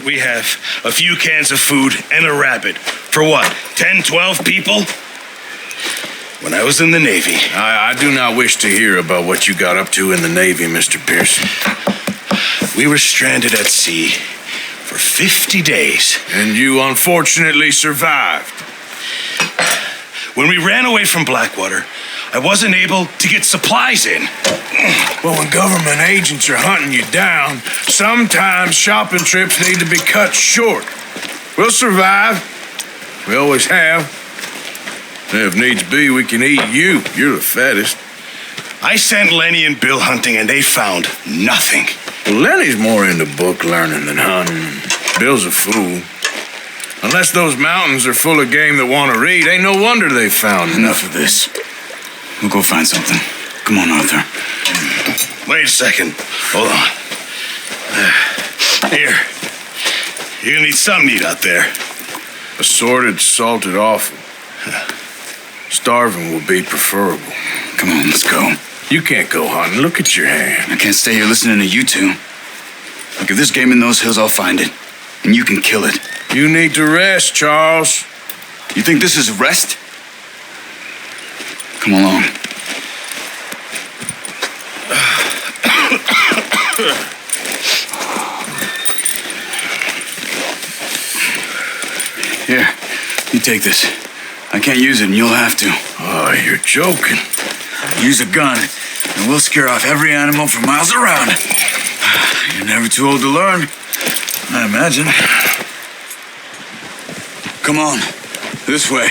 We have a few cans of food and a rabbit. For what, 10, 12 people? When I was in the Navy. I do not wish to hear about what you got up to in the Navy, Mr. Pearson. We were stranded at sea for 50 days. And you unfortunately survived. When we ran away from Blackwater, I wasn't able to get supplies in. Well, when government agents are hunting you down, sometimes shopping trips need to be cut short. We'll survive. We always have. And if needs be, we can eat you. You're the fattest. I sent Lenny and Bill hunting, and they found nothing. Well, Lenny's more into book learning than hunting. Bill's a fool. Unless those mountains are full of game that want to read, ain't no wonder they found Enough of this. We'll go find something. Come on, Arthur. Wait a second. Hold on. Here. You're gonna need something to eat out there. Assorted, salted offal. Starving will be preferable. Come on, let's go. You can't go hunting. Look at your hand. I can't stay here listening to you two. Look, if there's game in those hills, I'll find it. And you can kill it. You need to rest, Charles. You think this is rest? Come along. Here, you take this. I can't use it, and you'll have to. Oh, you're joking. Use a gun, and we'll scare off every animal for miles around. You're never too old to learn, I imagine. Come on, this way.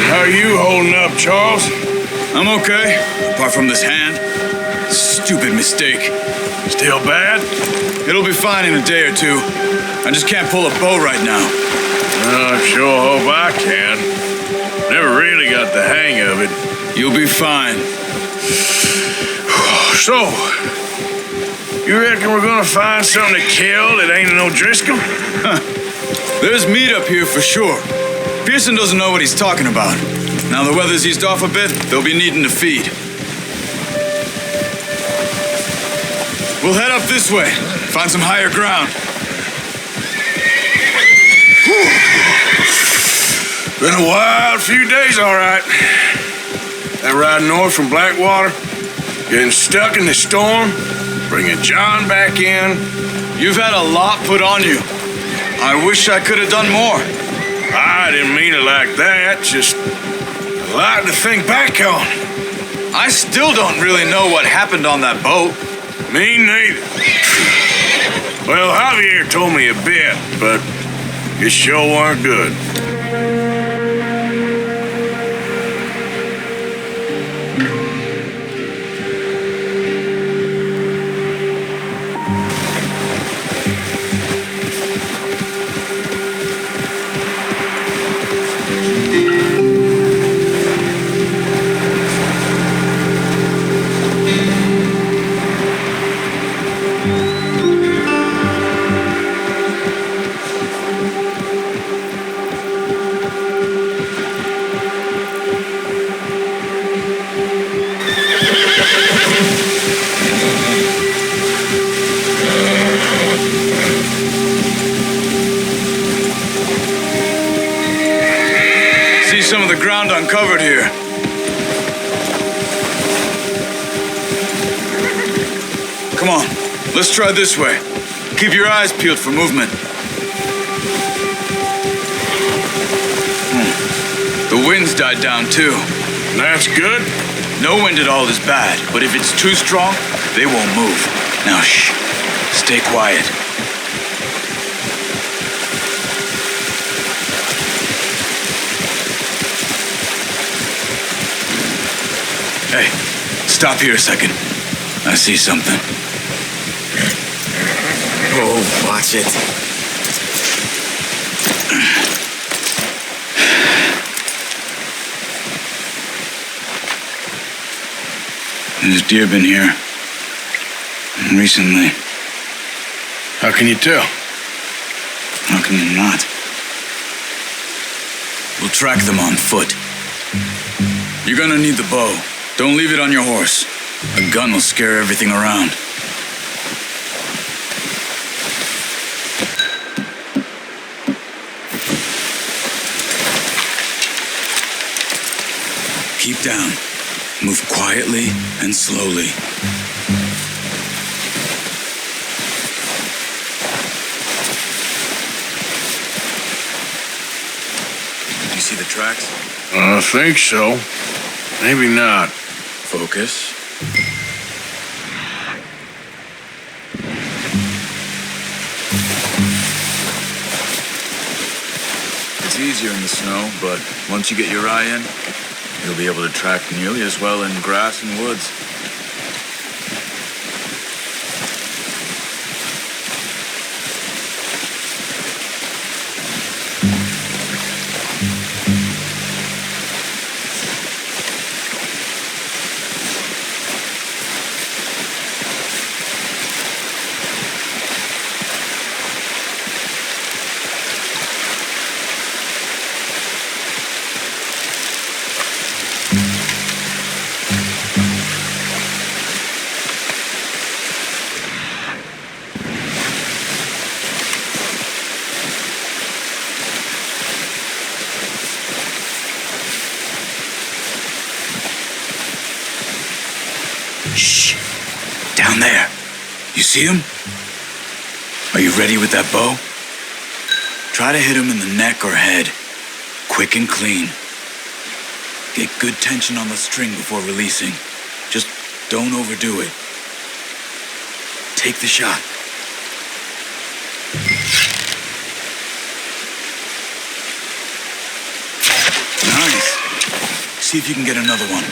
How are you holding up, Charles? I'm okay, apart from this hand. Stupid mistake. Still bad? It'll be fine in a day or two. I just can't pull a bow right now. I sure hope I can. Never really got the hang of it. You'll be fine. So, you reckon we're gonna find something to kill that ain't no Driscoll? There's meat up here for sure. Pearson doesn't know what he's talking about. Now the weather's eased off a bit, they'll be needing to feed. We'll head up this way, find some higher ground. Been a wild few days, all right. That ride north from Blackwater, getting stuck in the storm, bringing John back in. You've had a lot put on you. I wish I could have done more. I didn't mean it like that, just a lot to think back on. I still don't really know what happened on that boat. Me neither. Well, Javier told me a bit, but it sure weren't good. Some of the ground uncovered here. Come on, let's try this way. Keep your eyes peeled for movement. The wind's died down too. That's good. No wind at all is bad, but if it's too strong, they won't move. Now shh, stay quiet. Hey, stop here a second. I see something. Oh, watch it. There's deer been here. Recently. How can you tell? How can you not? We'll track them on foot. You're gonna need the bow. Don't leave it on your horse. A gun will scare everything around. Keep down. Move quietly and slowly. Do you see the tracks? I think so. Maybe not. Focus. It's easier in the snow, but once you get your eye in, you'll be able to track nearly as well in grass and woods. Shh! Down there. You see him? Are you ready with that bow? Try to hit him in the neck or head. Quick and clean. Get good tension on the string before releasing. Just don't overdo it. Take the shot. Nice. See if you can get another one.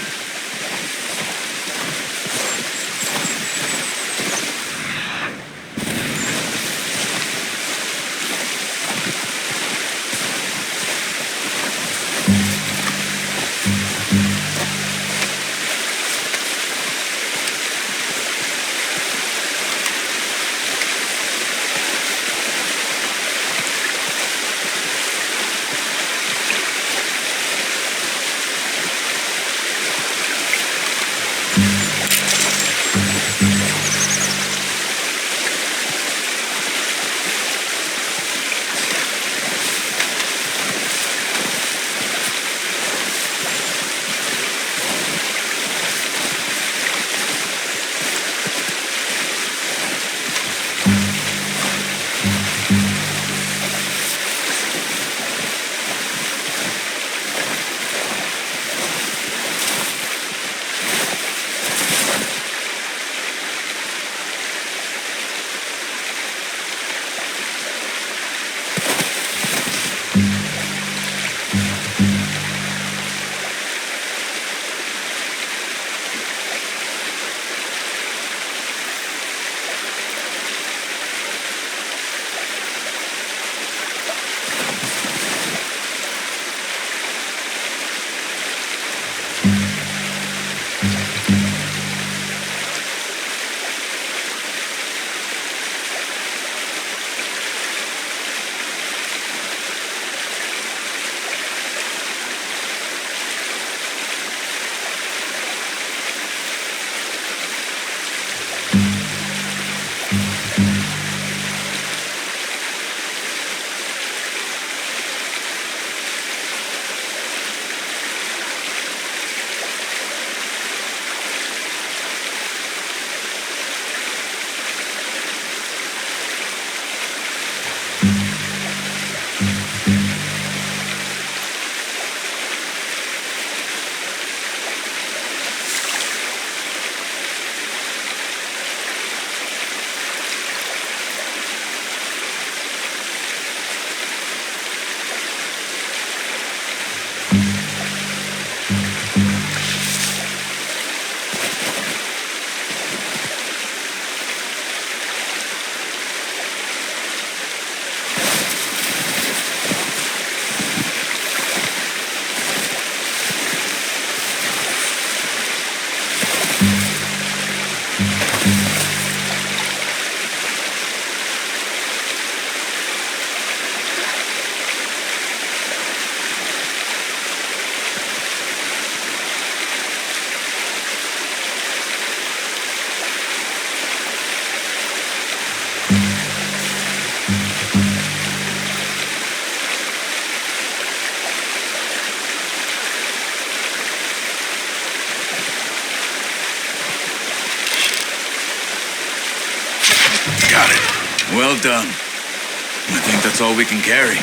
Well done. I think that's all we can carry.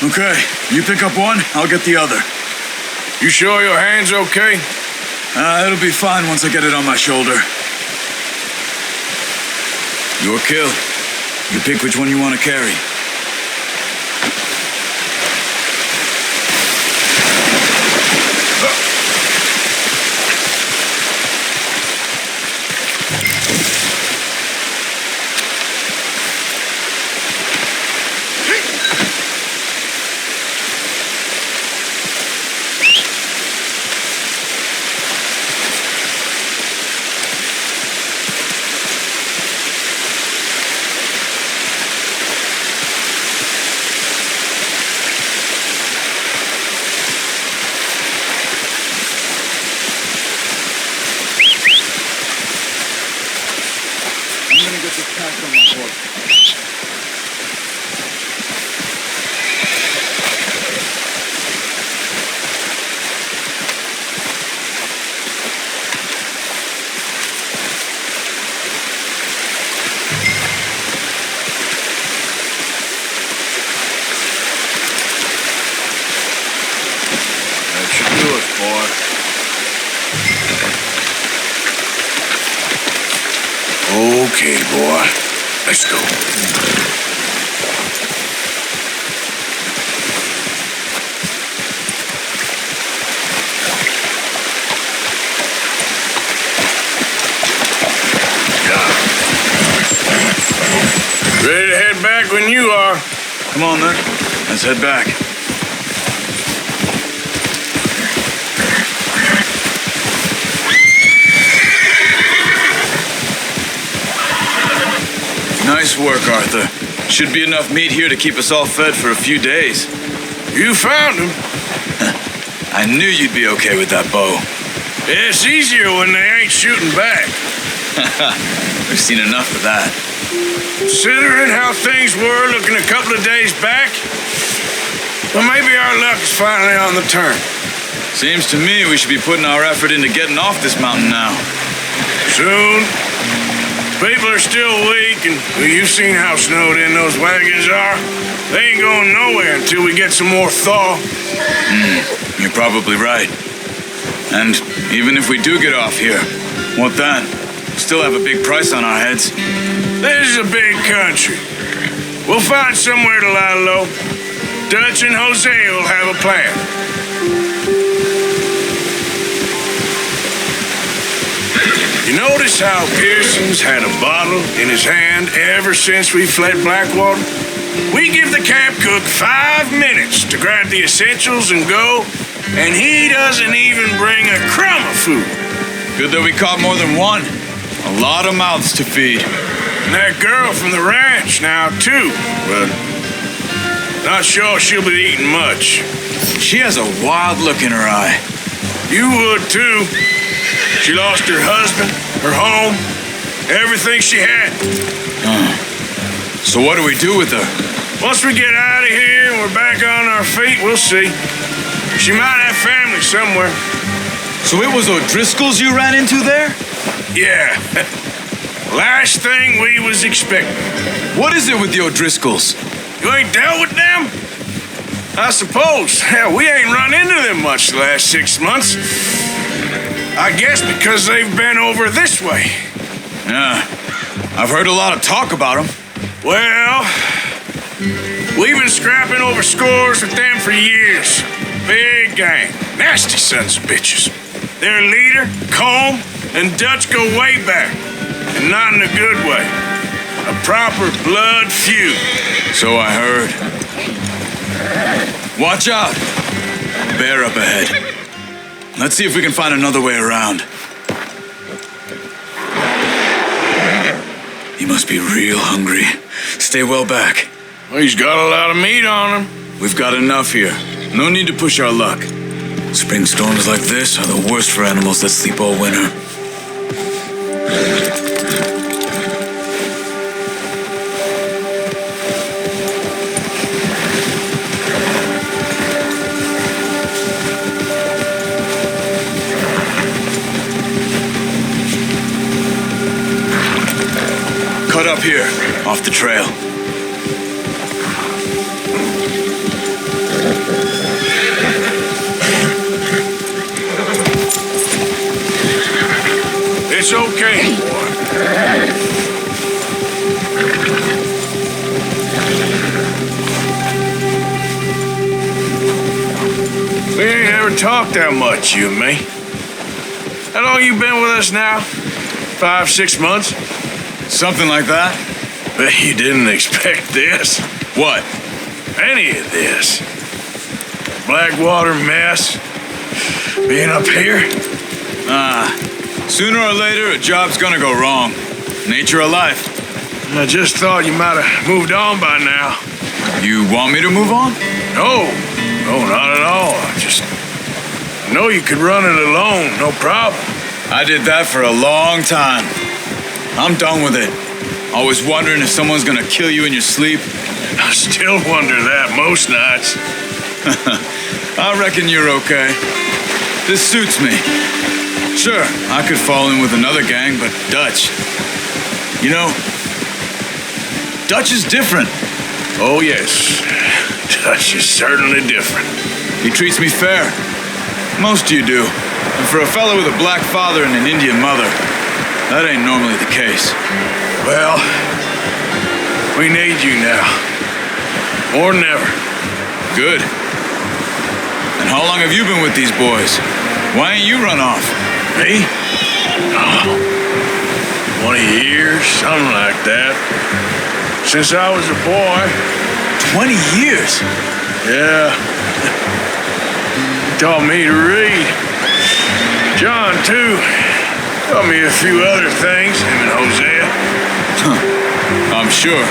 Okay, you pick up one, I'll get the other. You sure your hand's okay? It'll be fine once I get it on my shoulder. Your kill. You pick which one you want to carry. Okay, boy. Let's go. Ready to head back when you are. Come on, then. Let's head back. Nice work, Arthur. Should be enough meat here to keep us all fed for a few days. You found him. I knew you'd be okay with that bow. It's easier when they ain't shooting back. We've seen enough of that. Considering how things were looking a couple of days back, well, maybe our luck is finally on the turn. Seems to me we should be putting our effort into getting off this mountain now. Soon. People are still weak, and well, you've seen how snowed in those wagons are. They ain't going nowhere until we get some more thaw. You're probably right. And even if we do get off here, what then? Still have a big price on our heads. This is a big country. We'll find somewhere to lie low. Dutch and Jose will have a plan. You notice how Pearson's had a bottle in his hand ever since we fled Blackwater? We give the camp cook 5 minutes to grab the essentials and go, and he doesn't even bring a crumb of food. Good that we caught more than one. A lot of mouths to feed. And that girl from the ranch now, too, but not sure she'll be eating much. She has a wild look in her eye. You would, too. She lost her husband, her home, everything she had. So what do we do with her? Once we get out of here and we're back on our feet, we'll see. She might have family somewhere. So it was O'Driscoll's you ran into there? Yeah. Last thing we was expecting. What is it with the O'Driscolls? You ain't dealt with them? I suppose. Hell, we ain't run into them much the last 6 months. I guess because they've been over this way. Yeah, I've heard a lot of talk about them. Well, we've been scrapping over scores with them for years. Big gang. Nasty sons of bitches. Their leader, Combe, and Dutch go way back. And not in a good way. A proper blood feud. So I heard. Watch out! Bear up ahead. Let's see if we can find another way around. He must be real hungry. Stay well back. Well, he's got a lot of meat on him. We've got enough here. No need to push our luck. Spring storms like this are the worst for animals that sleep all winter. Cut cut up here, off the trail. It's okay, boy. We ain't ever talked that much, you and me. How long you been with us now? 5, 6 months? Something like that? Bet you didn't expect this. What? Any of this. Blackwater mess. Being up here. Sooner or later, a job's gonna go wrong. Nature of life. I just thought you might have moved on by now. You want me to move on? No, not at all. I know you could run it alone, no problem. I did that for a long time. I'm done with it. Always wondering if someone's gonna kill you in your sleep. I still wonder that most nights. I reckon you're okay. This suits me. Sure, I could fall in with another gang, but Dutch. You know, Dutch is different. Oh, yes. Dutch is certainly different. He treats me fair. Most of you do. And for a fellow with a black father and an Indian mother, that ain't normally the case. Well, we need you now. More than ever. Good. And how long have you been with these boys? Why ain't you run off? Me? Oh, 20 years, something like that. Since I was a boy. 20 years? Yeah. He taught me to read. John, too. Taught me a few other things, him and Hosea. I'm sure.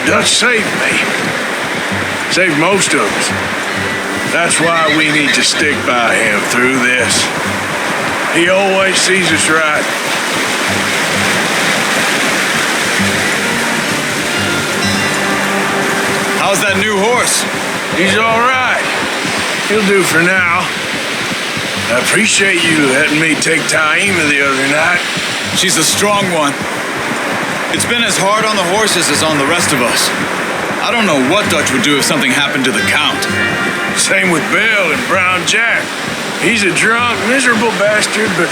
Dutch saved me. Saved most of us. That's why we need to stick by him through this. He always sees us right. How's that new horse? He's all right. He'll do for now. I appreciate you letting me take Taima the other night. She's a strong one. It's been as hard on the horses as on the rest of us. I don't know what Dutch would do if something happened to the Count. Same with Bill and Brown Jack. He's a drunk, miserable bastard, but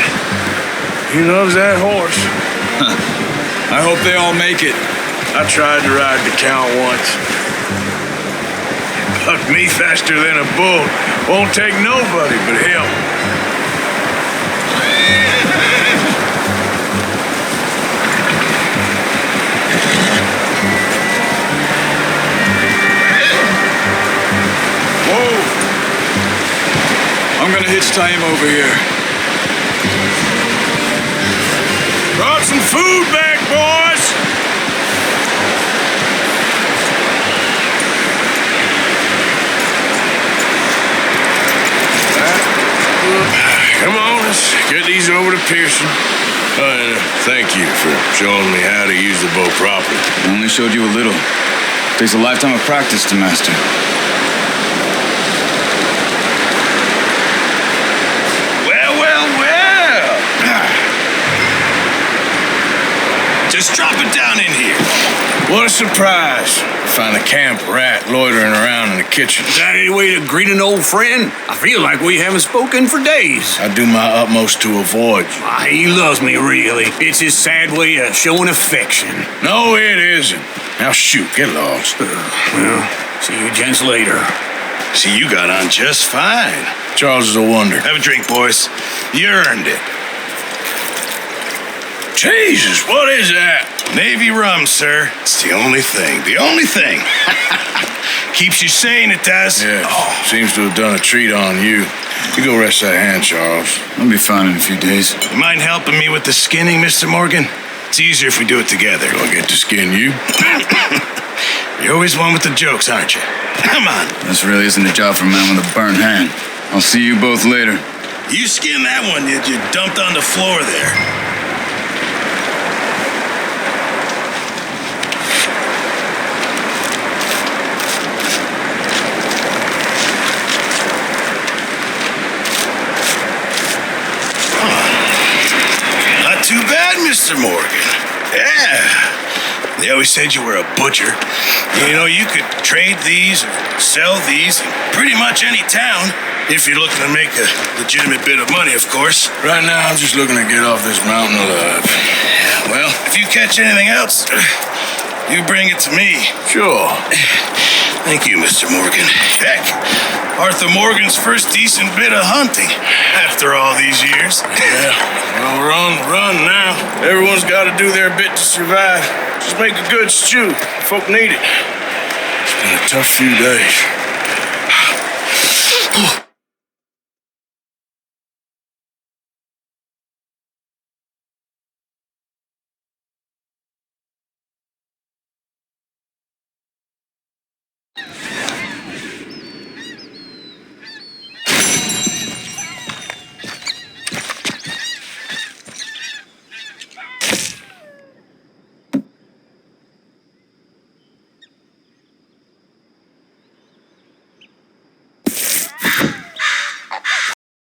he loves that horse. I hope they all make it. I tried to ride the Count once. Bucked me faster than a bull. Won't take nobody but him. I'm gonna hitch time over here. Brought some food back, boys! Come on, let's get these over to Pearson. And thank you for showing me how to use the bow properly. I only showed you a little. Takes a lifetime of practice to master. Just drop it down in here. What a surprise. Find a camp rat loitering around in the kitchen. Is that any way to greet an old friend? I feel like we haven't spoken for days. I do my utmost to avoid you. He loves me, really. It's his sad way of showing affection. No, it isn't. Now shoot, get lost. Well, see you gents later. See, you got on just fine. Charles is a wonder. Have a drink, boys. You earned it. Jesus, what is that? Navy rum, sir. It's the only thing. The only thing. Keeps you sane, it does. Yeah, seems to have done a treat on you. You go rest that hand, Charles. I'll be fine in a few days. You mind helping me with the skinning, Mr. Morgan? It's easier if we do it together. Do I get to skin you? You're always one with the jokes, aren't you? Come on. This really isn't a job for a man with a burnt hand. I'll see you both later. You skin that one that you dumped on the floor there. Too bad, Mr. Morgan. Yeah. They always said you were a butcher. You know, you could trade these or sell these in pretty much any town, if you're looking to make a legitimate bit of money, of course. Right now, I'm just looking to get off this mountain alive. Well, if you catch anything else, you bring it to me. Sure. Thank you, Mr. Morgan. Heck, Arthur Morgan's first decent bit of hunting after all these years. Yeah, well, we're on the run now. Everyone's got to do their bit to survive. Just make a good stew. Folk need it. It's been a tough few days.